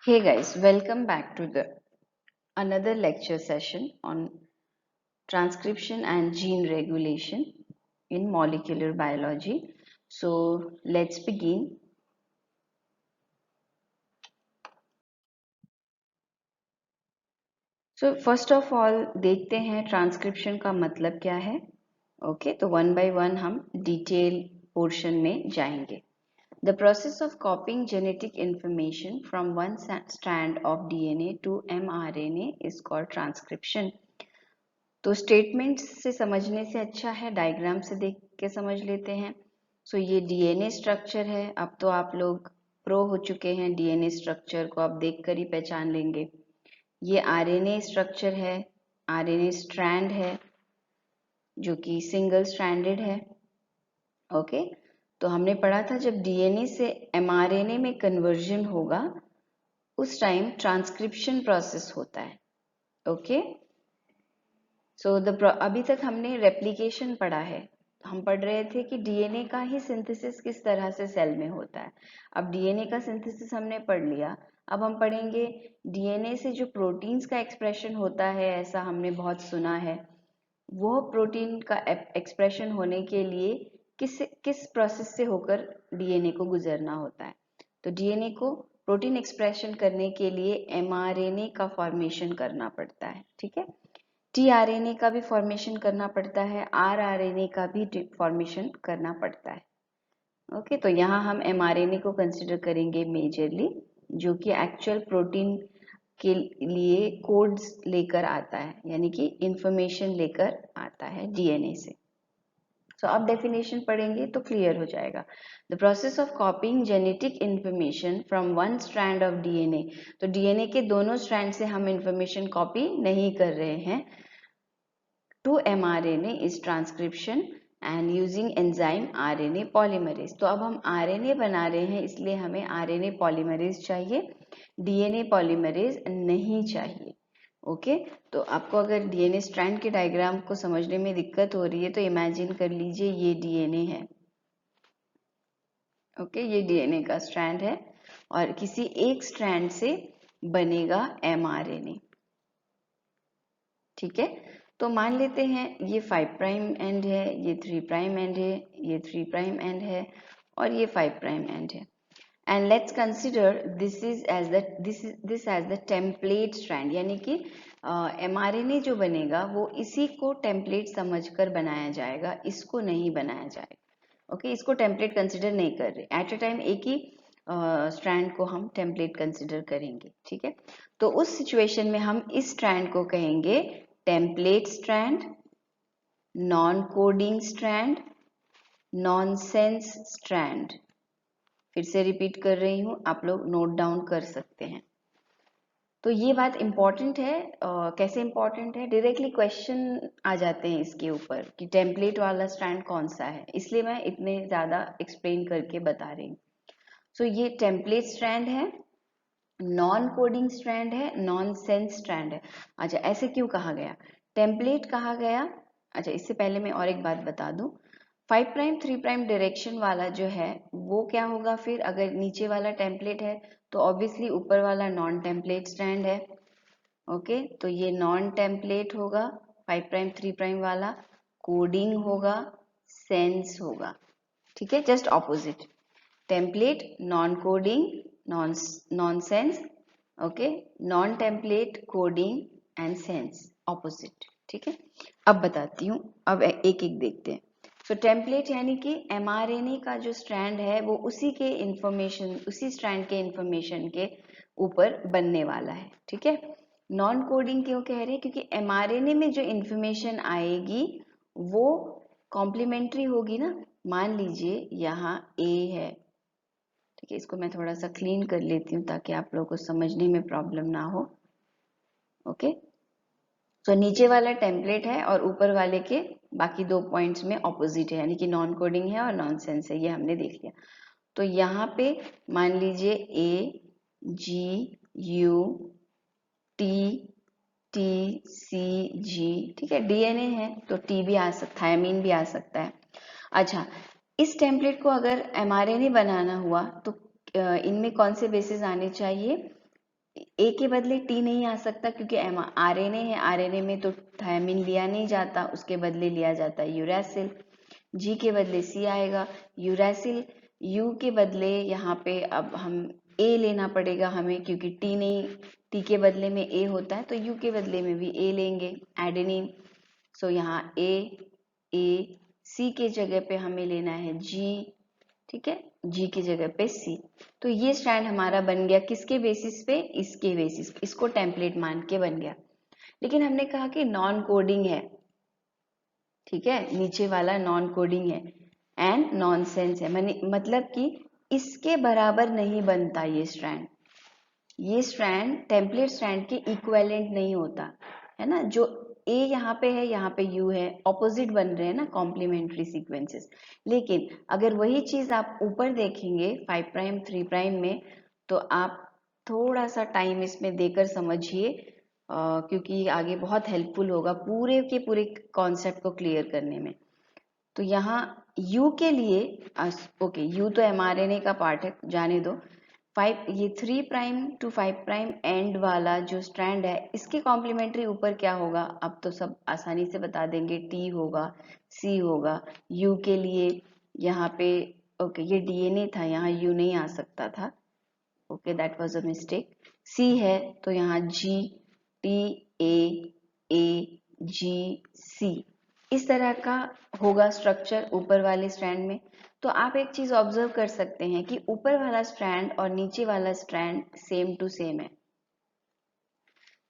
Hey guys, welcome back to the another lecture session on transcription and gene regulation in molecular biology. So let's begin. So first of all देखते हैं transcription का मतलब क्या है. Okay तो one by one हम detail portion में जाएंगे. The process of copying genetic information from one strand of DNA to mRNA is called transcription. तो स्टेटमेंट से समझने से अच्छा है डायग्राम से देख के समझ लेते हैं. सो ये डीएनए स्ट्रक्चर है. अब तो आप लोग प्रो हो चुके हैं, डीएनए स्ट्रक्चर को आप देखकर ही पहचान लेंगे. ये आरएनए स्ट्रक्चर है, आरएनए स्ट्रैंड है जो कि सिंगल स्ट्रैंडेड है. ओके तो हमने पढ़ा था जब डीएनए से एमआरएनए में कन्वर्जन होगा उस टाइम ट्रांसक्रिप्शन प्रोसेस होता है. ओके अभी तक हमने रेप्लिकेशन पढ़ा है. हम पढ़ रहे थे कि डीएनए का ही सिंथेसिस किस तरह से सेल में होता है. अब डीएनए का सिंथेसिस हमने पढ़ लिया. अब हम पढ़ेंगे डीएनए से जो प्रोटीन्स का एक्सप्रेशन होता है, ऐसा हमने बहुत सुना है. वो प्रोटीन का एक्सप्रेशन होने के लिए किस प्रोसेस से होकर डीएनए को गुजरना होता है. तो डीएनए को प्रोटीन एक्सप्रेशन करने के लिए एमआरएनए का फॉर्मेशन करना पड़ता है. ठीक है, टीआरएनए का भी फॉर्मेशन करना पड़ता है, आरआरएनए का भी फॉर्मेशन करना पड़ता है. ओके तो यहाँ हम एमआरएनए को कंसिडर करेंगे मेजरली, जो कि एक्चुअल प्रोटीन के लिए कोड्स लेकर आता है, यानी कि इंफॉर्मेशन लेकर आता है डीएनए से. तो अब डेफिनेशन पढ़ेंगे तो क्लियर हो जाएगा. The process of कॉपिंग genetic information from one strand of DNA. तो डीएनए के दोनों स्ट्रैंड से हम इंफॉर्मेशन कॉपी नहीं कर रहे हैं. To mRNA is transcription and using enzyme RNA polymerase. तो अब हम RNA बना रहे हैं इसलिए हमें RNA polymerase चाहिए, DNA polymerase नहीं चाहिए. ओके तो आपको अगर DNA स्ट्रैंड के डायग्राम को समझने में दिक्कत हो रही है तो इमेजिन कर लीजिए ये DNA है. ओके ये DNA का स्ट्रैंड है और किसी एक स्ट्रैंड से बनेगा mRNA. ठीक है तो मान लेते हैं ये 5 प्राइम एंड है, ये 3 प्राइम एंड है, ये 3 प्राइम एंड है और ये 5 प्राइम एंड है. And let's consider this as the template strand, यानी कि एमआरएनए जो बनेगा वो इसी को टेम्पलेट समझकर बनाया जाएगा, इसको नहीं बनाया जाएगा. ओके इसको टेम्पलेट कंसिडर नहीं कर रहे. एट अ टाइम एक ही स्ट्रैंड को हम टेम्पलेट कंसिडर करेंगे. ठीक है तो उस सिचुएशन में हम इस स्ट्रैंड को कहेंगे template strand, non coding strand, nonsense strand. फिर से रिपीट कर रही हूं, आप लोग नोट डाउन कर सकते हैं. तो ये बात इंपॉर्टेंट है. कैसे इंपॉर्टेंट है, डायरेक्टली क्वेश्चन आ जाते हैं इसके ऊपर कि टेम्पलेट वाला स्ट्रैंड कौन सा है, इसलिए मैं इतने ज्यादा एक्सप्लेन करके बता रही हूँ. सो ये टेम्पलेट स्ट्रैंड है, नॉन कोडिंग स्ट्रैंड है, नॉन सेंस स्ट्रैंड है. अच्छा ऐसे क्यों कहा गया, टेम्पलेट कहा गया. अच्छा इससे पहले मैं और एक बात बता दूं, 5 प्राइम 3 प्राइम डायरेक्शन वाला जो है वो क्या होगा, फिर अगर नीचे वाला टेम्पलेट है तो ऑब्वियसली ऊपर वाला नॉन टेम्पलेट स्ट्रैंड है. ओके तो ये नॉन टेम्पलेट होगा 5 प्राइम 3 प्राइम वाला, कोडिंग होगा, सेंस होगा. ठीक है just opposite, template non coding nonsense. Okay non template coding and sense opposite. ठीक है अब बताती हूँ, अब एक एक देखते हैं. सो टेम्पलेट यानी कि एमआरएनए का जो स्ट्रैंड है वो उसी के इंफॉर्मेशन, उसी स्ट्रैंड के इंफॉर्मेशन के ऊपर बनने वाला है. ठीक है नॉन कोडिंग क्यों कह रहे हैं, क्योंकि एमआरएनए में जो इंफॉर्मेशन आएगी वो कॉम्प्लीमेंट्री होगी ना. मान लीजिए यहाँ ए है. ठीक है इसको मैं थोड़ा सा क्लीन कर लेती हूँ ताकि आप लोगों को समझने में प्रॉब्लम ना हो. ओके तो नीचे वाला टेम्पलेट है और ऊपर वाले के बाकी दो पॉइंट्स में ऑपोजिट है, यानी कि नॉन कोडिंग है और नॉन सेंस है, ये हमने देख लिया. तो यहाँ पे मान लीजिए ए जी यू टी टी सी जी. ठीक है डीएनए है तो टी भी आ सकता है, थायमीन भी आ सकता है. अच्छा इस टेम्पलेट को अगर एमआरएनए बनाना हुआ तो इनमें कौन से बेसिस आने चाहिए, ए के बदले टी नहीं आ सकता क्योंकि आरएनए है, आरएनए में तो थायमिन लिया नहीं जाता, उसके बदले लिया जाता है यूरैसिल। जी के बदले सी आएगा यूरैसिल। यू के बदले यहाँ पे अब हम ए लेना पड़ेगा हमें, क्योंकि टी नहीं, टी के बदले में ए होता है तो यू के बदले में भी ए लेंगे, एडेनिन। सो यहाँ ए सी के जगह पे हमें लेना है जी, ठीक है, जी की जगह पे सी। तो ये स्ट्रैंड हमारा बन गया किसके बेसिस पे, इसके बेसिस, इसको टेम्पलेट मान के बन गया। लेकिन हमने कहा कि नॉन कोडिंग है, ठीक है, नीचे वाला नॉन कोडिंग है एंड नॉनसेंस है, मतलब कि इसके बराबर नहीं बनता ये स्ट्रैंड टेम्पलेट स्ट्रैंड के इक्विवेलेंट नहीं होता है ना। जो ए यहाँ पे है, यहाँ पे यू है, ऑपोजिट बन रहे हैं ना कॉम्प्लीमेंट्री सीक्वेंसेस। लेकिन अगर वही चीज आप ऊपर देखेंगे 5 प्राइम 3 प्राइम में, तो आप थोड़ा सा टाइम इसमें देकर समझिए, क्योंकि आगे बहुत हेल्पफुल होगा पूरे के पूरे कॉन्सेप्ट को क्लियर करने में। तो यहाँ U के लिए ओके, U तो mRNA का पार्ट है, जाने दो। 5 ये 3 प्राइम टू 5 प्राइम एंड वाला जो स्ट्रैंड है, इसके कॉम्प्लीमेंट्री ऊपर क्या होगा, अब तो सब आसानी से बता देंगे, T होगा, C होगा। U के लिए यहाँ पे ओके, ये DNA था, यहाँ U नहीं आ सकता था, okay that was a mistake. C है तो यहाँ G, T A G C, इस तरह का होगा स्ट्रक्चर ऊपर वाले स्ट्रैंड में। तो आप एक चीज ऑब्जर्व कर सकते हैं कि ऊपर वाला स्ट्रैंड और नीचे वाला स्ट्रैंड सेम टू सेम है।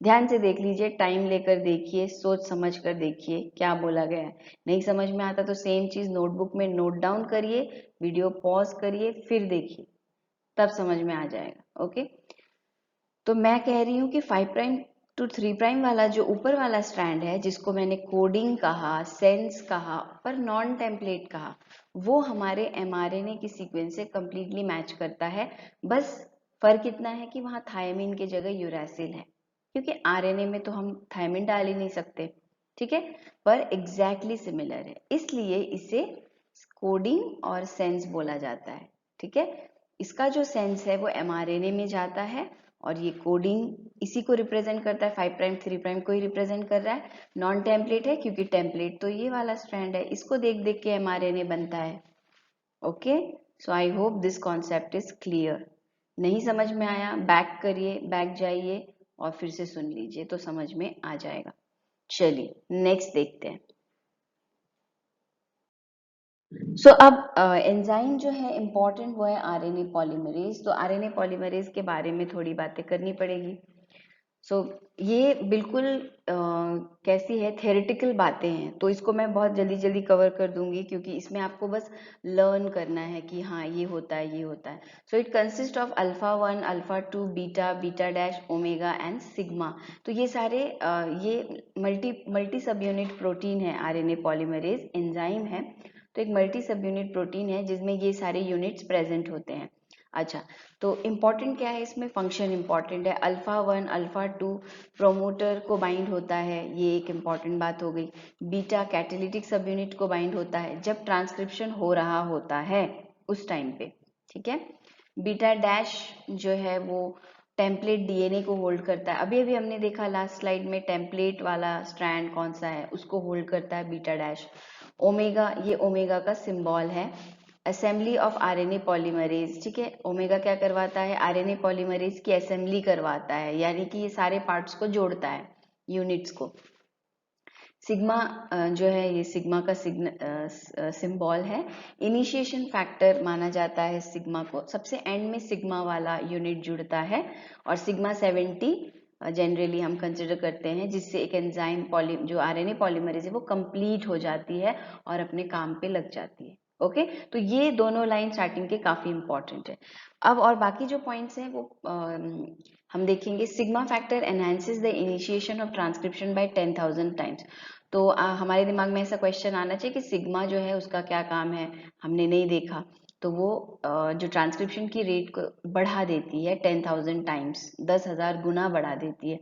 ध्यान से देख लीजिए, टाइम लेकर देखिए, सोच समझ कर देखिए क्या बोला गया है। नहीं समझ में आता तो सेम चीज नोटबुक में नोट डाउन करिए, वीडियो पॉज करिए, फिर देखिए, तब समझ में आ जाएगा। ओके, तो मैं कह रही हूँ कि 5 प्राइम टू 3 प्राइम वाला जो ऊपर वाला स्ट्रैंड है, जिसको मैंने कोडिंग कहा, सेंस कहा, पर नॉन टेम्पलेट कहा, वो हमारे एमआरएनए की सीक्वेंस से कंप्लीटली मैच करता है। बस फर्क इतना है कि वहाँ थायमिन की जगह यूरैसिल है, क्योंकि आरएनए में तो हम थायमिन डाल ही नहीं सकते, ठीक है, पर एग्जैक्टली सिमिलर है, इसलिए इसे कोडिंग और सेंस बोला जाता है। ठीक है, इसका जो सेंस है वो एमआरएनए में जाता है, और ये कोडिंग इसी को रिप्रेजेंट करता है, 5 प्राइम 3 प्राइम को ही रिप्रेजेंट कर रहा है। नॉन टेम्पलेट है क्योंकि टेम्पलेट तो ये वाला स्ट्रैंड है, इसको देख देख के एमआरएनए बनता है। Okay, so I hope this concept is clear. नहीं समझ में आया, बैक करिए, बैक जाइए और फिर से सुन लीजिए तो समझ में आ जाएगा। चलिए नेक्स्ट देखते हैं। सो अब एंजाइम जो है इम्पॉर्टेंट वो है आरएनए पॉलीमरेज। तो आरएनए पॉलीमरेज के बारे में थोड़ी बातें करनी पड़ेगी। सो ये बिल्कुल कैसी है, थेरेटिकल बातें हैं, तो इसको मैं बहुत जल्दी जल्दी कवर कर दूंगी, क्योंकि इसमें आपको बस लर्न करना है कि हाँ ये होता है, ये होता है। So it consist of alpha 1, alpha 2, beta, beta dash, omega and sigma. तो ये सारे ये मल्टी सब यूनिट प्रोटीन है, आरएनए पॉलीमरेज एंजाइम है, तो एक मल्टी सब यूनिट प्रोटीन है जिसमें ये सारे यूनिट्स प्रेजेंट होते हैं। अच्छा, तो इम्पॉर्टेंट क्या है इसमें, फंक्शन इम्पॉर्टेंट है। अल्फा 1, अल्फा 2 प्रोमोटर को बाइंड होता है, ये एक इम्पॉर्टेंट बात हो गई। बीटा कैटेलिटिक सब यूनिट को बाइंड होता है जब ट्रांसक्रिप्शन हो रहा होता है उस टाइम पे, ठीक है। बीटा डैश जो है वो टेम्पलेट डीएनए को होल्ड करता है, अभी अभी हमने देखा लास्ट स्लाइड में टेम्पलेट वाला स्ट्रैंड कौन सा है, उसको होल्ड करता है बीटा डैश। ओमेगा, ये ओमेगा का सिंबल है, असेंबली ऑफ आरएनए पॉलीमरेज, ठीक है। ओमेगा क्या करवाता है, आरएनए पॉलीमरेज की असेंबली करवाता है, यानी कि ये सारे पार्ट्स को जोड़ता है, यूनिट्स को। सिग्मा जो है ये सिग्मा का सिंबल है, इनिशिएशन फैक्टर माना जाता है सिग्मा को, सबसे एंड में सिग्मा वाला यूनिट जुड़ता है, और सिग्मा 70 जनरली हम कंसिडर करते हैं, जिससे एक एंजाइम जो आरएनए पॉलीमरेज है वो कंप्लीट हो जाती है और अपने काम पे लग जाती है। ओके, तो ये दोनों लाइन स्टार्टिंग के काफी इंपॉर्टेंट है। अब और बाकी जो पॉइंट्स हैं वो हम देखेंगे। Sigma factor enhances the initiation of transcription bye 10,000 times. तो हमारे दिमाग में ऐसा क्वेश्चन आना चाहिए कि सिग्मा जो है उसका क्या काम है, हमने नहीं देखा, तो वो जो ट्रांसक्रिप्शन की रेट को बढ़ा देती है 10,000 टाइम्स, 10,000 गुना बढ़ा देती है।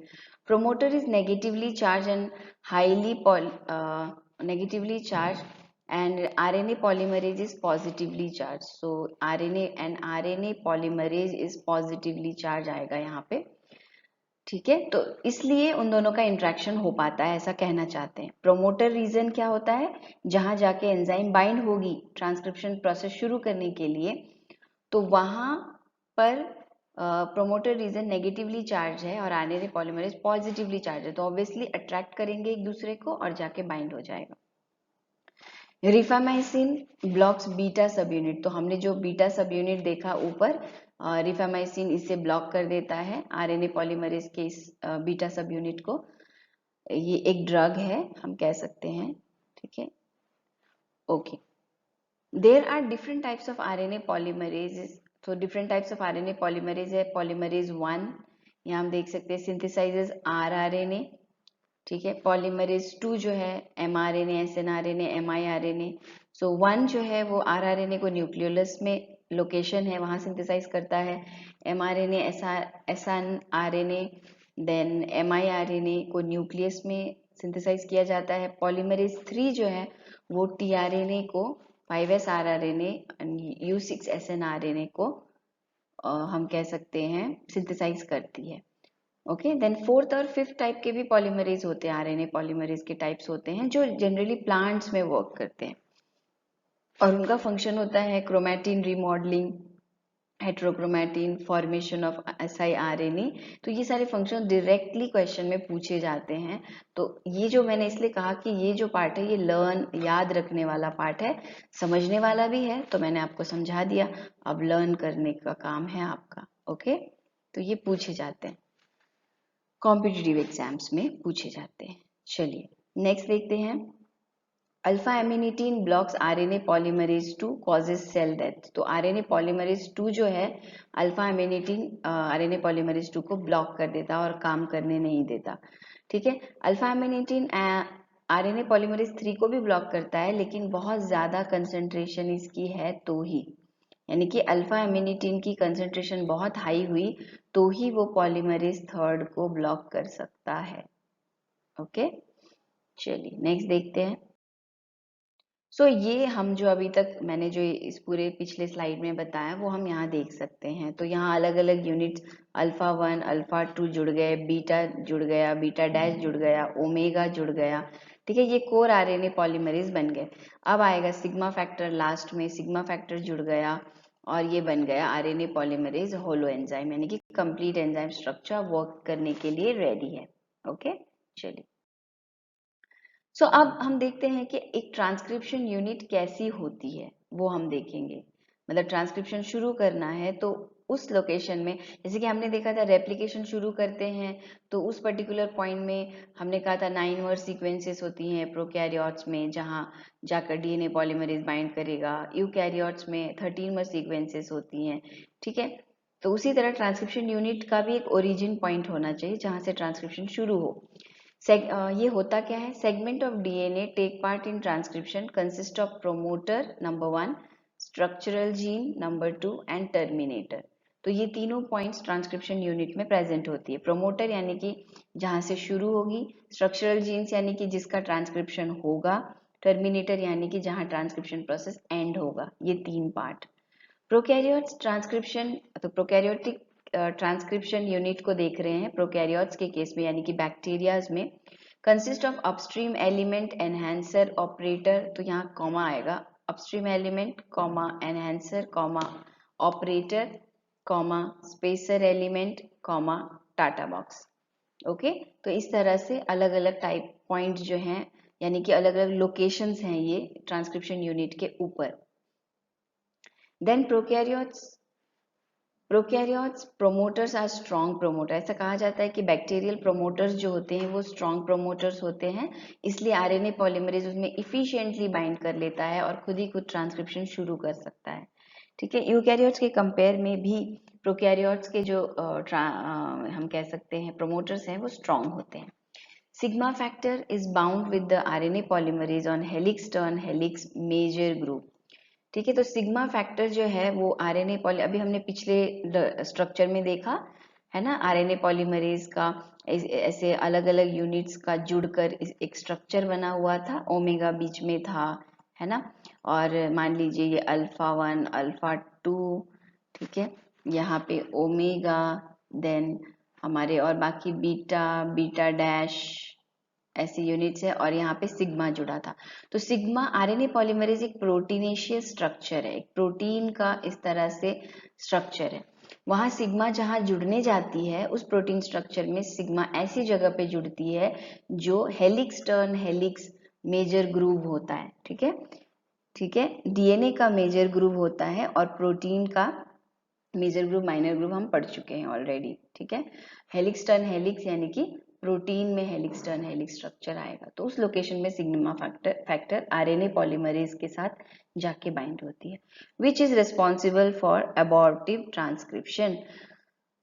Promoter is negatively charge and highly negatively charge and RNA polymerase is positively charged. So RNA polymerase is positively charged आएगा यहाँ पे। ठीक है, तो इसलिए उन दोनों का इंट्रैक्शन हो पाता है, ऐसा कहना चाहते हैं। प्रोमोटर रीजन क्या होता है, जहां जाके एंजाइम बाइंड होगी ट्रांसक्रिप्शन प्रोसेस शुरू करने के लिए, तो वहां पर प्रोमोटर रीजन नेगेटिवली चार्ज है और आरएनए पॉलीमरेज पॉजिटिवली चार्ज है, तो ऑब्वियसली अट्रैक्ट करेंगे एक दूसरे को और जाके बाइंड हो जाएगा। रिफामाइसिन ब्लॉक्स बीटा सब यूनिट, तो हमने जो बीटा सब यूनिट देखा ऊपर, रिफामाइसिन इसे ब्लॉक कर देता है आरएनए पॉलीमरेज के इस बीटा सब यूनिट को। ये एक ड्रग है हम कह सकते हैं, ठीक है। Okay, there are different types of RNA polymerase. तो different types of RNA polymerase है। पॉलीमरेज 1 यहाँ हम देख सकते हैं सिंथेसाइजेज आरआरएनए, ठीक है। पॉलीमरेज 2 जो है mRNA, SNRNA, miRNA। सो 1 जो है वो rRNA को न्यूक्लियोलस में लोकेशन है वहां सिंथेसाइज करता है, mRNA, SNRNA, देन miRNA को न्यूक्लियस में सिंथेसाइज किया जाता है। पॉलीमरेज 3 जो है वो tRNA को 5s rRNA U6 SNRNA को हम कह सकते हैं सिंथेसाइज करती है। ओके, देन फोर्थ और फिफ्थ टाइप के भी पॉलीमरेज होते हैं, आरएनए पॉलीमरेज के टाइप्स होते हैं जो जनरली प्लांट्स में वर्क करते हैं और उनका फंक्शन होता है chromatin remodelling, heterochromatin, formation of siRNA। तो ये सारे फंक्शन डायरेक्टली क्वेश्चन में पूछे जाते हैं। तो ये जो मैंने इसलिए कहा कि ये जो पार्ट है ये लर्न याद रखने वाला पार्ट है, समझने वाला भी है, तो मैंने आपको समझा दिया। अब लर्न करने का काम है आपका। ओके, तो ये पूछे जाते हैं, कॉम्पिटिटिव एग्जाम्स में पूछे जाते हैं। चलिए नेक्स्ट देखते हैं। Alpha amanitin blocks RNA polymerase 2 causes cell death. तो आरएनए पॉलीमरेज 2 जो है अल्फा एमिनिटीन आरएनए पॉलीमरेज 2 को ब्लॉक कर देता और काम करने नहीं देता, ठीक है। अल्फा एमिनिटीन आरएनए पॉलीमरेज 3 को भी ब्लॉक करता है, लेकिन बहुत ज्यादा कंसंट्रेशन इसकी है तो ही, यानी कि अल्फा एमिनिटीन की कंसंट्रेशन बहुत हाई हुई तो ही वो पॉलीमरेज 3 को ब्लॉक कर सकता है। ओके, चलिए नेक्स्ट देखते हैं। सो ये हम जो अभी तक मैंने जो इस पूरे पिछले स्लाइड में बताया वो हम यहाँ देख सकते हैं। तो यहाँ अलग अलग यूनिट्स अल्फा 1 अल्फा 2 जुड़ गए, बीटा जुड़ गया, बीटा डैश जुड़ गया, ओमेगा जुड़ गया, ठीक है। ये कोर आरएनए पॉलीमरेज बन गए। अब आएगा सिग्मा फैक्टर लास्ट में, सिग्मा फैक्टर जुड़ गया और ये बन गया आरएनए पॉलीमरेज होलो एंजाइम, यानी कि कंप्लीट एंजाइम स्ट्रक्चर वर्क करने के लिए रेडी है। ओके, चलिए सो अब हम देखते हैं कि एक ट्रांसक्रिप्शन यूनिट कैसी होती है, वो हम देखेंगे। मतलब ट्रांसक्रिप्शन शुरू करना है तो उस लोकेशन में, जैसे कि हमने देखा था रेप्लिकेशन शुरू करते हैं तो उस पर्टिकुलर पॉइंट में हमने कहा था 9 वर्ड सीक्वेंसेस होती हैं प्रोकैरियोट्स में, जहां जाकर डीएनए पॉलीमरेज बाइंड करेगा। यूकैरियोट्स में 13 वर्ड सीक्वेंसेस होती हैं, ठीक है। तो उसी तरह ट्रांसक्रिप्शन यूनिट का भी एक ओरिजिन पॉइंट होना चाहिए जहां से ट्रांसक्रिप्शन शुरू हो। ये होता क्या है, segment of DNA take part in transcription consist of promoter number 1, structural gene number 2 and terminator. तो ये तीनों पॉइंट्स ट्रांसक्रिप्शन यूनिट में प्रेजेंट होती है। प्रोमोटर यानी कि जहां से शुरू होगी, स्ट्रक्चरल जीन्स यानी कि जिसका ट्रांसक्रिप्शन होगा, टर्मिनेटर यानी कि जहां ट्रांसक्रिप्शन प्रोसेस एंड होगा। ये तीन पार्ट प्रोकैरियोट्स ट्रांसक्रिप्शन, तो प्रोकैरियोटिक ट्रांसक्रिप्शन यूनिट को देख रहे हैं प्रोकैरियोट्स के केस में, यानी कि बैक्टीरियाज में। Consist of upstream element enhancer operator, तो यहाँ कॉमा आएगा, upstream element comma enhancer comma operator comma spacer element comma TATA box. Okay, तो इस तरह से अलग अलग टाइप पॉइंट जो हैं, यानी कि अलग अलग लोकेशंस हैं ये ट्रांसक्रिप्शन यूनिट के ऊपर। Then prokaryotes promoters are strong promoter. ऐसा कहा जाता है कि बैक्टीरियल प्रोमोटर्स जो होते हैं वो स्ट्रॉन्ग प्रोमोटर्स होते हैं, इसलिए आरएनए पॉलीमरेज उसमें इफिशिएंटली बाइंड कर लेता है और खुद ही खुद ट्रांसक्रिप्शन शुरू कर सकता है, ठीक है। यूकैरियोट्स के कंपेयर में भी प्रोकैरियोट्स के जो हम कह सकते हैं प्रोमोटर्स हैं वो स्ट्रॉन्ग होते हैं। Sigma factor is bound with the RNA polymerase on helix turn helix major group, ठीक है। तो सिग्मा फैक्टर जो है वो आरएनए पॉली, अभी हमने पिछले स्ट्रक्चर में देखा है ना, आरएनए पॉलीमरेज का ऐसे अलग अलग यूनिट्स का जुड़कर एक स्ट्रक्चर बना हुआ था, ओमेगा बीच में था, है ना। और मान लीजिए ये अल्फा 1 अल्फा 2, ठीक है, यहाँ पे ओमेगा, देन हमारे, और बाकी बीटा, बीटा डैश ऐसी यूनिट्स है, और यहाँ पे सिग्मा जुड़ा था। तो सिग्मा आरएनए पॉलीमरेज एक प्रोटीनेशियस स्ट्रक्चर है, एक प्रोटीन का इस तरह से स्ट्रक्चर है। वहां सिग्मा जहां जुड़ने जाती है उस प्रोटीन स्ट्रक्चर में सिग्मा ऐसी जगह पे जुड़ती है जो helix turn helix major groove होता है। ठीक है, ठीक है, डीएनए का मेजर ग्रूव होता है और प्रोटीन का मेजर ग्रुप माइनर ग्रुप हम पढ़ चुके हैं ऑलरेडी। ठीक है, हेलिक्स टर्न हेलिक्स यानी कि प्रोटीन में हेलिक्स टर्न हेलिक्स स्ट्रक्चर आएगा, तो उस लोकेशन में सिग्मा फैक्टर आरएनए पॉलीमरेज के साथ जाके बाइंड होती है, which is responsible for abortive transcription.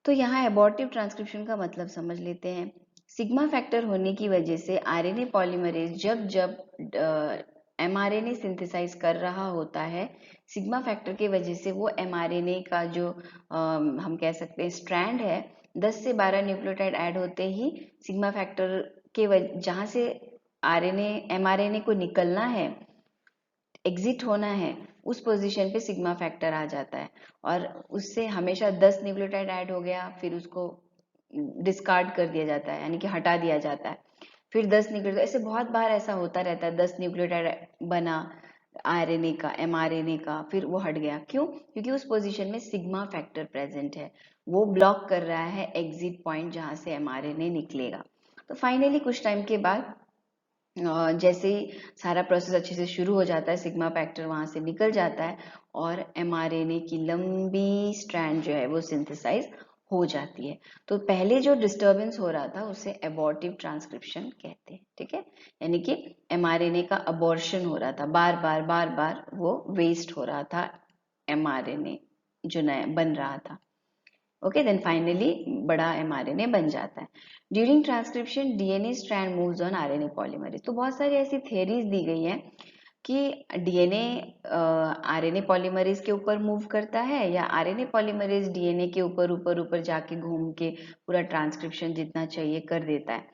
तो यहाँ अबॉर्टिव ट्रांसक्रिप्शन का मतलब समझ लेते हैं। सिग्मा फैक्टर होने की वजह से आरएनए पॉलीमरेज जब जब एमआरएनए सिंथेसाइज कर रहा होता है, सिग्मा फैक्टर की वजह से वो एमआरएनए का जो हम कह सकते हैं स्ट्रैंड है, 10 से 12 न्यूक्लियोटाइड ऐड होते ही सिग्मा फैक्टर के जहाँ से आरएनए एमआरएनए को निकलना है, एग्जिट होना है, उस पोजीशन पे सिग्मा फैक्टर आ जाता है, और उससे हमेशा 10 न्यूक्लियोटाइड ऐड हो गया, फिर उसको डिस्कार्ड कर दिया जाता है, यानी कि हटा दिया जाता है, फिर 10 न्यूक्लियोटाइड, ऐसे बहुत बार ऐसा होता रहता है, 10 न्यूक्लियोटाइड बना आरएनए का, एमआरएनए का, फिर वो हट गया। क्यों? क्योंकि उस पोजीशन में सिग्मा फैक्टर प्रेजेंट है, वो ब्लॉक कर रहा है एग्जिट पॉइंट जहां से एमआरएनए निकलेगा। तो फाइनली कुछ टाइम के बाद जैसे ही सारा प्रोसेस अच्छे से शुरू हो जाता है, सिग्मा फैक्टर वहां से निकल जाता है और एमआरएनए की लंबी स्ट्रैंड जो है वो सिंथेसाइज हो जाती है। तो पहले जो डिस्टरबेंस हो रहा था उसे एबॉर्टिव ट्रांसक्रिप्शन कहते हैं। ठीक है, यानी कि एमआरएनए का अबॉर्शन हो रहा था, बार बार वो वेस्ट हो रहा था एमआरएनए जो नया बन रहा था। ओके, देन फाइनली बड़ा एमआरएनए बन जाता है। During transcription DNA strand moves on RNA polymerase. तो बहुत सारी ऐसी थियरीज दी गई हैं कि डीएनए आरएनए पॉलीमरेज के ऊपर मूव करता है या आरएनए पॉलीमरेज डीएनए के ऊपर ऊपर ऊपर जाके घूम के पूरा ट्रांसक्रिप्शन जितना चाहिए कर देता है।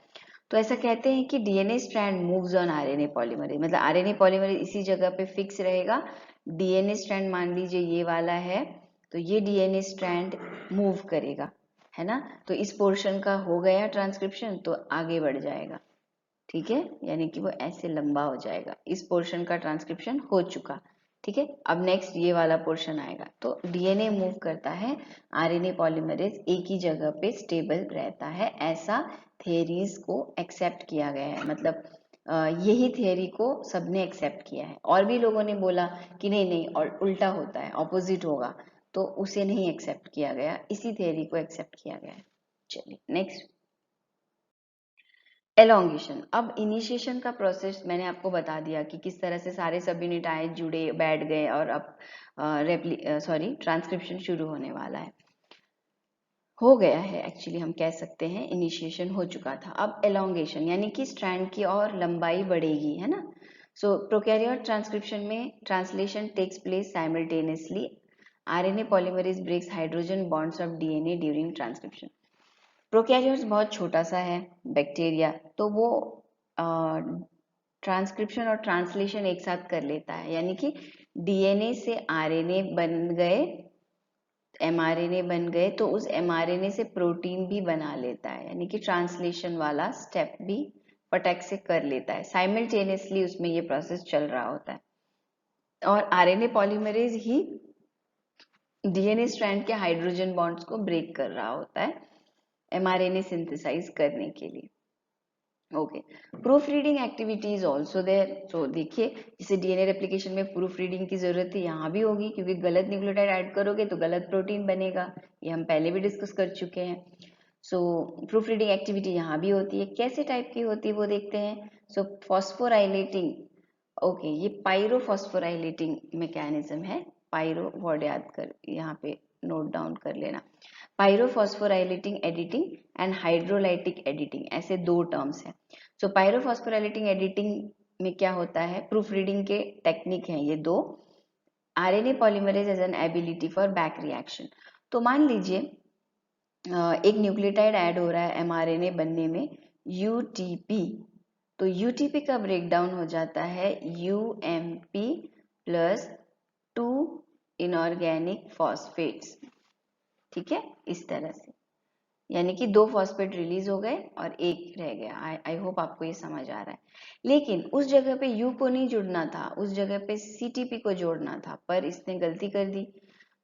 तो ऐसा कहते हैं कि DNA strand moves on RNA polymerase, मतलब आरएनए पॉलीमरेज इसी जगह पे फिक्स रहेगा। डीएनए स्ट्रैंड मान लीजिए ये वाला है, तो ये डीएनए स्ट्रैंड मूव करेगा, है ना। तो इस पोर्शन का हो गया ट्रांसक्रिप्शन तो आगे बढ़ जाएगा। ठीक है, यानी कि वो ऐसे लंबा हो जाएगा, इस पोर्शन का ट्रांसक्रिप्शन हो चुका। ठीक है, अब नेक्स्ट ये वाला पोर्शन आएगा। तो डीएनए मूव करता है, आरएनए पॉलीमरेज एक ही जगह पे स्टेबल रहता है, ऐसा थियरीज को एक्सेप्ट किया गया है। मतलब यही थियरी को सबने एक्सेप्ट किया है। और भी लोगों ने बोला कि नहीं नहीं और उल्टा होता है, ऑपोजिट होगा, तो उसे नहीं एक्सेप्ट किया गया, इसी थियरी को एक्सेप्ट किया गया है। चलिए नेक्स्ट, एलोंगेशन। अब इनिशिएशन का प्रोसेस मैंने आपको बता दिया कि किस तरह से सारे सब यूनिट आए, जुड़े, बैठ गए, और अब ट्रांसक्रिप्शन शुरू होने वाला है, हो गया है एक्चुअली, हम कह सकते हैं इनिशिएशन हो चुका था। अब एलोंगेशन यानी कि स्ट्रैंड की और लंबाई बढ़ेगी, है ना। सो प्रोकैरियोट ट्रांसक्रिप्शन में translation takes place simultaneously, RNA polymerase breaks hydrogen bonds of DNA during transcription. Prokaryotes बहुत छोटा सा है बैक्टीरिया, तो वो ट्रांसक्रिप्शन और ट्रांसलेशन एक साथ कर लेता है, यानी कि डीएनए से आरएनए बन गए, एमआरएनए बन गए, तो उस एमआरएनए से प्रोटीन भी बना लेता है, यानी कि ट्रांसलेशन वाला स्टेप भी फटक से कर लेता है। साइमल्टेनियसली उसमें ये प्रोसेस चल रहा होता है, और आरएनए पॉलीमरेज ही डीएनए स्ट्रैंड के हाइड्रोजन बॉन्ड्स को ब्रेक कर रहा होता है एमआरएनए सिंथेसाइज करने के लिए। Okay, proof reading activity is also there. So देखिए, जैसे डीएनए रेप्लिकेशन में प्रूफ रीडिंग की जरूरत है, यहाँ भी होगी, क्योंकि गलत न्यूक्लियोटाइड ऐड करोगे तो गलत प्रोटीन बनेगा, ये हम पहले भी डिस्कस कर चुके हैं। सो प्रूफ रीडिंग एक्टिविटी यहाँ भी होती है। कैसे टाइप की होती है वो देखते हैं। सो फॉस्फोराइलेटिंग, ओके, ये पायरोफॉस्फोराइलेटिंग मैकेनिज्म है। पायरो वर्ड याद कर, यहाँ पे नोट डाउन कर लेना। पायरोफॉस्फोराइलेटिंग एडिटिंग एंड हाइड्रोलाइटिक एडिटिंग, ऐसे दो टर्म्स हैं। सो पायरोफॉस्फोराइलेटिंग एडिटिंग में क्या होता है, प्रूफ रीडिंग के टेक्निक हैं ये दो। RNA polymerase as an ability for back reaction. तो मान लीजिए एक न्यूक्लियोटाइड ऐड हो रहा है एमआरएनए बनने में, यूटीपी। तो यूटीपी का ब्रेकडाउन हो जाता है यूएमपी प्लस 2 इनऑर्गेनिक फॉस्फेट्स। ठीक है, इस तरह से यानी कि 2 फॉस्फेट रिलीज हो गए और एक रह गया। आई होप आपको ये समझ आ रहा है। लेकिन उस जगह पे यू को नहीं जुड़ना था, उस जगह पे सीटीपी को जोड़ना था, पर इसने गलती कर दी।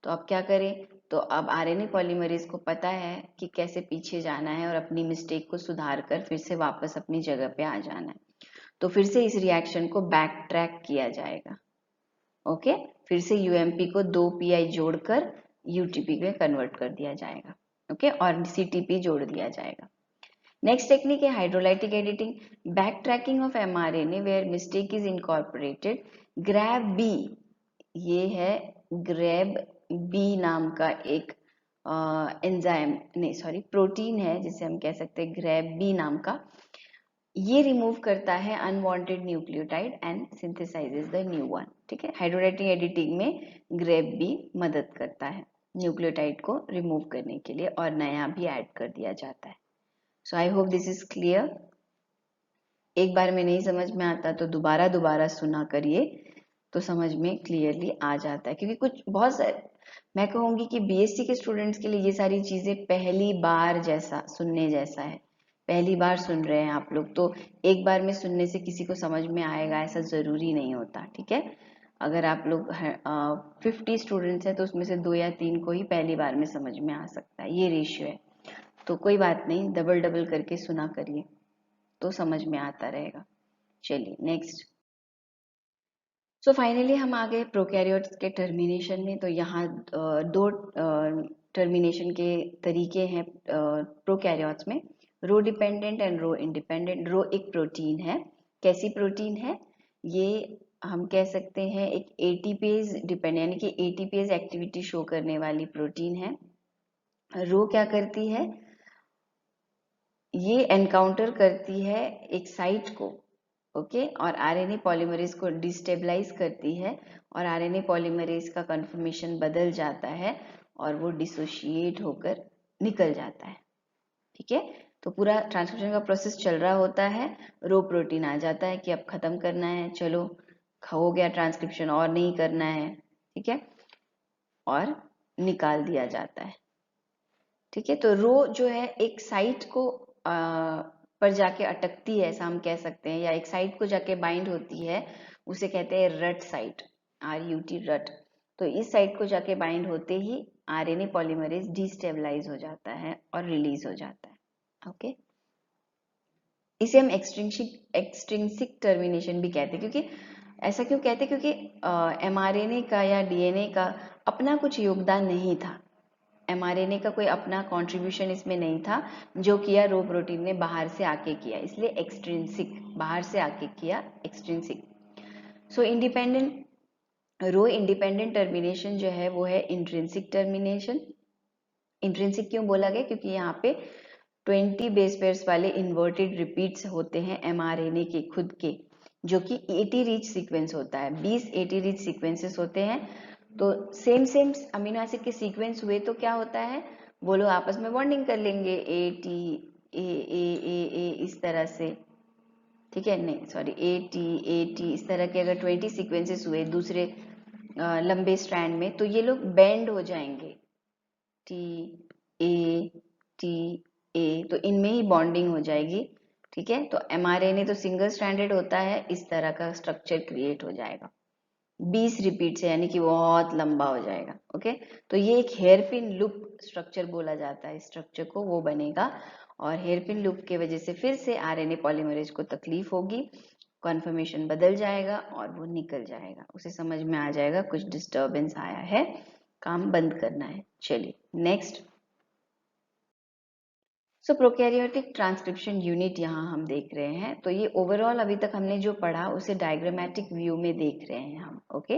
तो अब क्या करें? तो अब आरएनए पॉलीमरेज को पता है कि कैसे पीछे जाना है और अपनी मिस्टेक को सुधार कर फिर से वापस अपनी जगह पे आ जाना है। तो फिर से इस रिएक्शन को बैक ट्रैक किया जाएगा। ओके, फिर से यूएमपी को 2 पीआई जोड़कर यूटीपी में कन्वर्ट कर दिया जाएगा। ओके, और सीटीपी जोड़ दिया जाएगा। नेक्स्ट टेक्निक है hydrolytic editing, back tracking of mRNA where mistake is incorporated. Grab B, ये है ग्रैब बी नाम का एक एंजाइम नहीं सॉरी प्रोटीन है, जिसे हम कह सकते हैं ग्रैब बी नाम का। ये रिमूव करता है unwanted nucleotide and synthesises the new one. ठीक है, हाइड्रोलाइटिक एडिटिंग में ग्रैब बी मदद करता है न्यूक्लियोटाइड को रिमूव करने के लिए और नया भी ऐड कर दिया जाता है। So I hope this is clear. एक बार में नहीं समझ में आता तो दोबारा दोबारा सुना करिए, तो समझ में क्लियरली आ जाता है। क्योंकि कुछ बहुत सारे, मैं कहूँगी कि बीएससी के स्टूडेंट्स के लिए ये सारी चीज़ें पहली बार जैसा सुनने जैसा है। पहली बार सुन रहे हैं आप लोग, तो एक बार में सुनने से किसी को समझ में आएगा ऐसा ज़रूरी नहीं होता। ठीक है, अगर आप लोग 50 स्टूडेंट्स हैं तो उसमें से 2 या 3 को ही पहली बार में समझ में आ सकता है, ये रेशियो है। तो कोई बात नहीं, डबल डबल करके सुना करिए तो समझ में आता रहेगा। चलिए नेक्स्ट। सो फाइनली हम आ गए प्रोकैरियोट्स के टर्मिनेशन में। तो यहाँ दो टर्मिनेशन के तरीके हैं प्रोकैरियोट्स में, रो डिपेंडेंट एंड रो इंडिपेंडेंट। रो एक प्रोटीन है, कैसी प्रोटीन है ये? हम कह सकते हैं एक एटीपेज डिपेंड, यानी कि एटीपेज एक्टिविटी शो करने वाली प्रोटीन है। रो क्या करती है? ये एनकाउंटर करती है एक साइट को, ओके, और आरएनए पॉलीमरेज को डिस्टेबलाइज करती है और आरएनए पॉलीमरेज का कन्फर्मेशन बदल जाता है और वो डिसोशिएट होकर निकल जाता है। ठीक है, तो पूरा ट्रांसक्रिप्शन का प्रोसेस चल रहा होता है, रो प्रोटीन आ जाता है कि अब खत्म करना है, चलो हो गया ट्रांसक्रिप्शन और नहीं करना है। ठीक है, और निकाल दिया जाता है। ठीक है, तो रो जो है एक साइट को पर जाके अटकती है, ऐसा हम कह सकते हैं, या एक साइट को जाके बाइंड होती है, उसे कहते हैं रट साइट, RUT रट। तो इस साइट को जाके बाइंड होते ही आरएनए पॉलीमरेज डिस्टेबलाइज हो जाता है और रिलीज हो जाता है। ओके, इसे हम एक्सट्रिंसिक टर्मिनेशन भी कहते हैं। क्योंकि ऐसा क्यों कहते हैं? क्योंकि mRNA का या DNA का अपना कुछ योगदान नहीं था, mRNA का कोई अपना कंट्रीब्यूशन इसमें नहीं था, जो किया रो प्रोटीन ने बाहर से आके किया, इसलिए एक्सट्रिंसिक, बाहर से आके किया, एक्सट्रिंसिक। सो इंडिपेंडेंट, रो इंडिपेंडेंट टर्मिनेशन जो है वो है इंट्रिंसिक टर्मिनेशन। इंट्रिंसिक क्यों बोला गया? क्योंकि यहाँ पे 20 बेस पेयर्स वाले इन्वर्टेड रिपीट्स होते हैं mRNA के खुद के, जो कि 80 रिच सीक्वेंस होता है, 20 80 रिच सीक्वेंसेस होते हैं। तो सेम सेम अमीनो एसिड के सीक्वेंस हुए तो क्या होता है, वो लोग आपस में बॉन्डिंग कर लेंगे, ए इस तरह से। ठीक है, नहीं सॉरी, ए टी इस तरह के अगर 20 सीक्वेंसेस हुए दूसरे लंबे स्ट्रैंड में, तो ये लोग बेंड हो जाएंगे, टी ए टी ए, तो इनमें ही बॉन्डिंग हो जाएगी। ठीक है, तो mRNA तो सिंगल स्ट्रैंडेड होता है, इस तरह का स्ट्रक्चर क्रिएट हो जाएगा 20 रिपीट से, यानी कि बहुत लंबा हो जाएगा। ओके, तो ये एक हेयरपिन लूप स्ट्रक्चर बोला जाता है, स्ट्रक्चर को वो बनेगा, और हेयरपिन लूप के वजह से फिर से आरएनए पॉलीमरेज को तकलीफ होगी, कॉन्फर्मेशन बदल जाएगा और वो निकल जाएगा, उसे समझ में आ जाएगा कुछ डिस्टर्बेंस आया है, काम बंद करना है। चलिए नेक्स्ट। सो प्रोकैरियोटिक ट्रांसक्रिप्शन यूनिट यहाँ हम देख रहे हैं। तो ये ओवरऑल अभी तक हमने जो पढ़ा उसे डायग्रामेटिक व्यू में देख रहे हैं हम। ओके,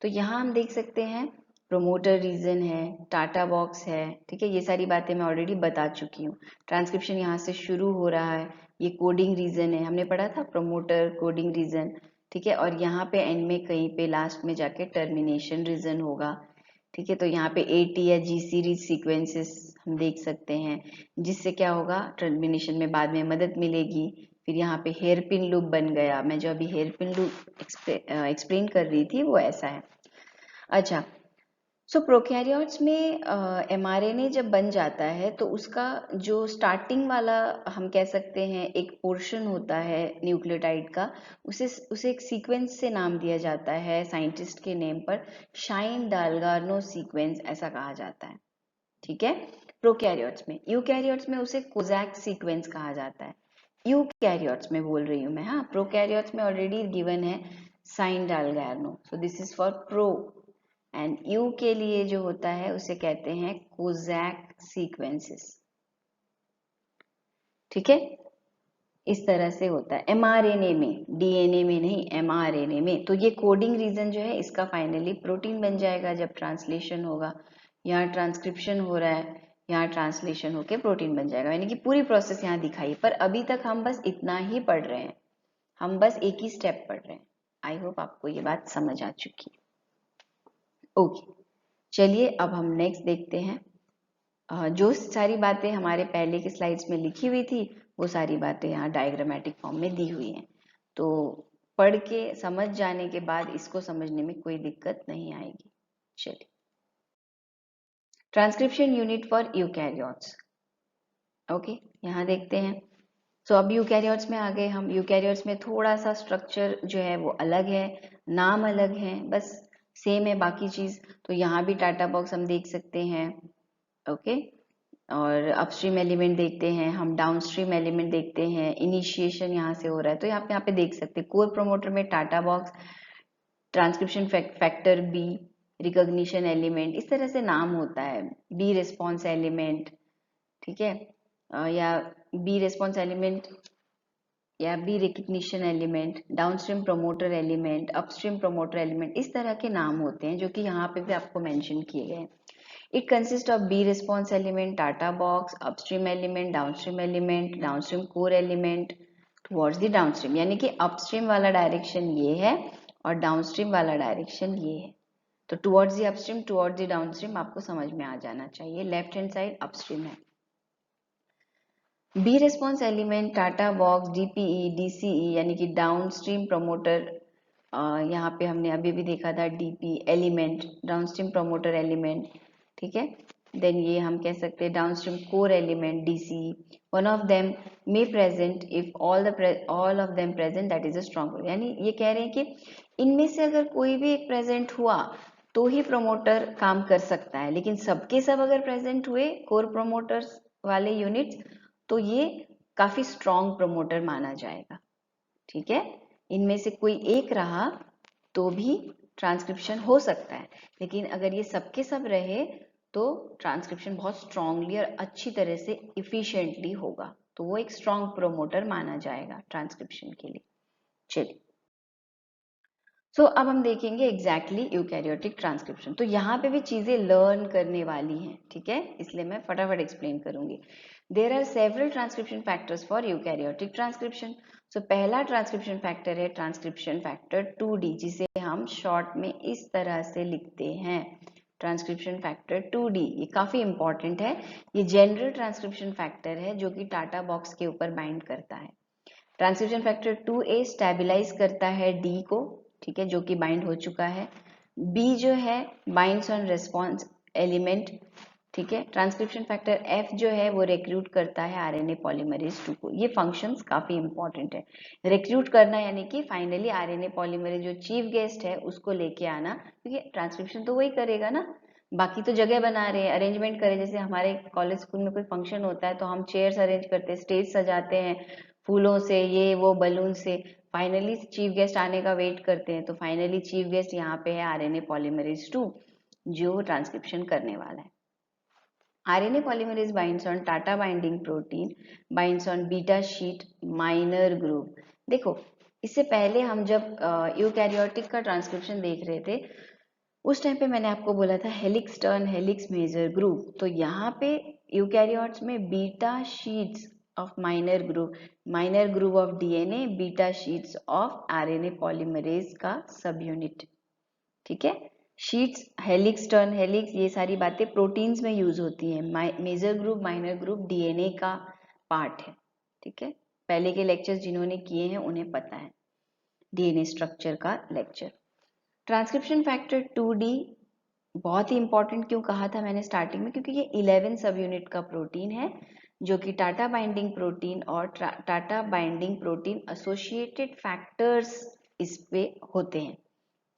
तो यहाँ हम देख सकते हैं प्रोमोटर रीजन है, टाटा बॉक्स है। ठीक है, ये सारी बातें मैं ऑलरेडी बता चुकी हूँ। ट्रांसक्रिप्शन यहाँ से शुरू हो रहा है, ये कोडिंग रीजन है, हमने पढ़ा था प्रोमोटर कोडिंग रीजन। ठीक है, और यहाँ पे एंड में कहीं पे लास्ट में जाके टर्मिनेशन रीजन होगा। ठीक है, तो यहाँ पे AT या G सीरीज सीक्वेंसेस हम देख सकते हैं, जिससे क्या होगा, टर्मिनेशन में बाद में मदद मिलेगी। फिर यहाँ पे हेयर पिन लूप बन गया, मैं जो अभी हेयर पिन लूप एक्सप्लेन कर रही थी वो ऐसा है। अच्छा, सो प्रोकैरियोट्स में mRNA जब बन जाता है तो उसका जो स्टार्टिंग वाला हम कह सकते हैं एक पोर्शन होता है न्यूक्लियोटाइड का, उसे एक सीक्वेंस से नाम दिया जाता है साइंटिस्ट के नेम पर, शाइन डालगार्नो सीक्वेंस ऐसा कहा जाता है, ठीक है, प्रोकैरियोट्स में। यूकैरियोट्स में उसे कोजैक सीक्वेंस कहा जाता है। यूकैरियोट्स में बोल रही हूँ मैं, हाँ, प्रोकैरियोट्स में ऑलरेडी गिवन है Shine Dalgarno, so this is for pro, and यू के लिए जो होता है उसे कहते हैं कोजैक सीक्वेंसेस, ठीक है, इस तरह से होता है एमआरएनए में, डीएनए में नहीं, एमआरएनए में। तो ये कोडिंग रीजन जो है इसका फाइनली प्रोटीन बन जाएगा जब ट्रांसलेशन होगा। यहाँ ट्रांसक्रिप्शन हो रहा है, यहाँ ट्रांसलेशन होके प्रोटीन बन जाएगा, यानी कि पूरी प्रोसेस यहाँ दिखाई। पर अभी तक हम बस इतना ही पढ़ रहे हैं, हम बस एक ही स्टेप पढ़ रहे हैं। आई होप आपको ये बात समझ आ चुकी है। ओके, चलिए अब हम नेक्स्ट देखते हैं। जो सारी बातें हमारे पहले के स्लाइड्स में लिखी हुई थी वो सारी बातें यहाँ डायग्रामेटिक फॉर्म में दी हुई हैं, तो पढ़ के समझ जाने के बाद इसको समझने में कोई दिक्कत नहीं आएगी। चलिए, transcription unit for eukaryotes, okay, यहाँ देखते हैं। सो अब यूकैरियोट्स में आ गए हम। यूकैरियोट्स में थोड़ा सा स्ट्रक्चर जो है वो अलग है, नाम अलग है, बस सेम है बाकी चीज। तो यहाँ भी टाटा बॉक्स हम देख सकते हैं, ओके, और अपस्ट्रीम एलिमेंट देखते हैं हम, डाउनस्ट्रीम एलिमेंट देखते हैं, इनिशिएशन यहाँ से हो रहा है, तो यहाँ पे देख सकते हैं कोर प्रमोटर में TATA box, transcription factor B, recognition element, इस तरह से नाम होता है, बी रिस्पॉन्स एलिमेंट, ठीक है, या बी रिस्पॉन्स एलिमेंट या B recognition element, downstream promoter element, upstream promoter element, इस तरह के नाम होते हैं जो कि यहाँ पे भी आपको मेंशन किए गए हैं। It consists of B response element, Tata box, upstream element, downstream core element towards the downstream, यानी कि upstream वाला डायरेक्शन ये है और downstream वाला डायरेक्शन ये है। तो towards the upstream, towards the downstream आपको समझ में आ जाना चाहिए। लेफ्ट हैंड साइड upstream है। B response element, TATA box, DPE, DCE यानी कि डाउनस्ट्रीम प्रमोटर, यहाँ पे हमने अभी भी देखा था DP element, downstream promoter element, ठीक है। देन ये हम कह सकते हैं downstream core element, DCE. One of them may present, if all of them present that is a strong, यानी ये कह रहे हैं कि इनमें से अगर कोई भी एक प्रेजेंट हुआ तो ही प्रमोटर काम कर सकता है, लेकिन सबके सब अगर प्रेजेंट हुए कोर प्रमोटर्स वाले यूनिट्स तो ये काफी स्ट्रॉन्ग प्रमोटर माना जाएगा, ठीक है। इनमें से कोई एक रहा तो भी ट्रांसक्रिप्शन हो सकता है, लेकिन अगर ये सबके सब रहे तो ट्रांसक्रिप्शन बहुत स्ट्रांगली और अच्छी तरह से इफिशिएंटली होगा, तो वो एक स्ट्रॉन्ग प्रोमोटर माना जाएगा ट्रांसक्रिप्शन के लिए। चलिए, सो अब हम देखेंगे एग्जैक्टली यूकैरियोटिक ट्रांसक्रिप्शन। तो यहाँ पे भी चीजें लर्न करने वाली हैं, ठीक है, इसलिए मैं फटाफट एक्सप्लेन करूंगी। There are several transcription factors for eukaryotic transcription. So पहला ट्रांसक्रिप्शन फैक्टर है ट्रांसक्रिप्शन फैक्टर 2D, जिसे हम शॉर्ट में इस तरह से लिखते हैं, ट्रांसक्रिप्शन फैक्टर 2D। ये काफी इंपॉर्टेंट है, ये जनरल ट्रांसक्रिप्शन फैक्टर है जो कि टाटा बॉक्स के ऊपर बाइंड करता है। ट्रांसक्रिप्शन फैक्टर 2A स्टेबलाइज करता है D को, ठीक है, जो कि बाइंड हो चुका है। B जो है बाइंड्स ऑन रिस्पॉन्स एलिमेंट, ठीक है। ट्रांसक्रिप्शन फैक्टर F जो है वो रिक्रूट करता है आरएनए पॉलीमरेज 2 को। ये फंक्शंस काफी इंपॉर्टेंट है, रिक्रूट करना यानी कि फाइनली आरएनए पॉलीमरेज जो चीफ गेस्ट है उसको लेके आना, क्योंकि ट्रांसक्रिप्शन तो वही करेगा ना, बाकी तो जगह बना रहे हैं, अरेंजमेंट करे। जैसे हमारे कॉलेज स्कूल में कोई फंक्शन होता है तो हम चेयर्स अरेंज करते हैं, स्टेज सजाते हैं फूलों से, ये वो बलून से, फाइनली चीफ गेस्ट आने का वेट करते हैं। तो फाइनली चीफ गेस्ट यहाँ पे है आरएनए पॉलीमरेज 2 जो ट्रांसक्रिप्शन करने वाला है। RNA polymerase binds on Tata binding protein, binds on beta sheet minor group। देखो, इससे पहले हम जब यूकैरियोटिक का ट्रांसक्रिप्शन देख रहे थे उस टाइम पे मैंने आपको बोला था helix turn helix major group. तो यहाँ पे यूकैरियोट्स में beta sheets of minor group of DNA, beta sheets of RNA polymerase का सब यूनिट, ठीक है। शीट्स, हेलिक्स, टर्न हेलिक्स, ये सारी बातें प्रोटीन्स में यूज होती हैं। Major group minor group DNA का पार्ट है, ठीक है। पहले के लेक्चर्स जिन्होंने किए हैं उन्हें पता है डीएनए स्ट्रक्चर का लेक्चर। ट्रांसक्रिप्शन फैक्टर 2D बहुत ही इंपॉर्टेंट क्यों कहा था मैंने स्टार्टिंग में, क्योंकि ये 11 सब यूनिट का प्रोटीन है जो कि टाटा बाइंडिंग प्रोटीन और TATA binding protein associated factors इस पे होते हैं,